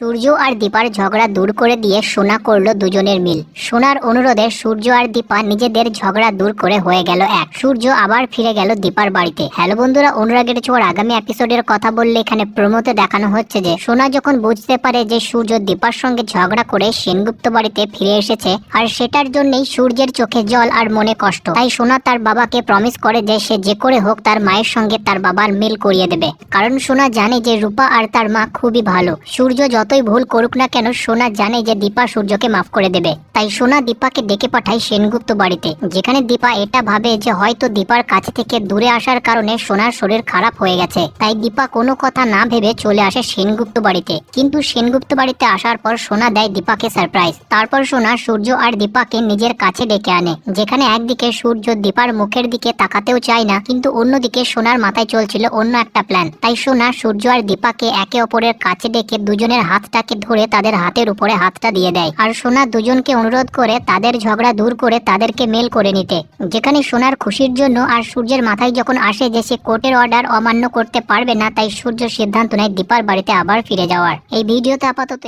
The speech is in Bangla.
সূর্য আর দীপার ঝগড়া দূর করে দিয়ে সোনা করলো দুজনের মিল। সোনার অনুরোধে সূর্য আর দীপা নিজেদের ঝগড়া দূর করে হয়ে গেল এক। সূর্য আবার ফিরে গেল দীপার বাড়িতে। হ্যালো বন্ধুরা, অনুরাগের ছোঁয়ার আগামী এপিসোডের কথা বললে এখানে প্রমোতে দেখানো হচ্ছে যে সোনা যখন বুঝতে পারে যে সূর্য দীপার সঙ্গে ঝগড়া করে সেনগুপ্ত বাড়িতে ফিরে এসেছে, আর সেটার জন্যই সূর্যের চোখে জল আর মনে কষ্ট, তাই সোনা তার বাবাকে প্রমিস করে যে সে যে করে হোক তার মায়ের সঙ্গে তার বাবার মিল করিয়ে দেবে। কারণ সোনা জানে যে রূপা আর তার মা খুবই ভালো। সূর্য যতই ভুল করুক না কেন, সোনা জানে যে দীপা সূর্যকে মাফ করে দেবে। তাই সোনা দীপাকে ডেকে পাঠায় সেনগুপ্ত বাড়িতে, যেখানে দীপা এটা ভাবে যে হয়তো দীপার কাছে থেকে দূরে আসার কারণে সোনার শরীর খারাপ হয়ে গেছে। তাই দীপা কোনো কথা না ভেবে চলে আসে সেনগুপ্ত বাড়িতে। কিন্তু সেনগুপ্ত বাড়িতে আসার পর সোনা দেয় দীপাকে সারপ্রাইজ। তারপর সোনা সূর্য আর দীপাকে নিজের কাছে ডেকে আনে, যেখানে একদিকে সূর্য দীপার মুখের দিকে তাকাতেও চায় না, কিন্তু অন্যদিকে সোনার মাথায় চলছিল অন্য একটা প্ল্যান। তাই সোনা সূর্য আর দীপাকে একে অপরের কাছে ডেকে দুজনের হাতটাকে ধরে তাদের হাতের উপরে হাতটা দিয়ে দেয়। আর সোনা দুজনকে অনুরোধ করে তাদের ঝগড়া দূর করে তাদেরকে মেল করে নিতে, যেখানে সোনার খুশির জন্য আর সূর্যের মাথায় যখন আসে যে সে কোর্টের অর্ডার অমান্য করতে পারবে না, তাই সূর্য সিদ্ধান্ত নেয় দীপার বাড়িতে আবার ফিরে যাওয়ার। এই ভিডিওতে আপাতত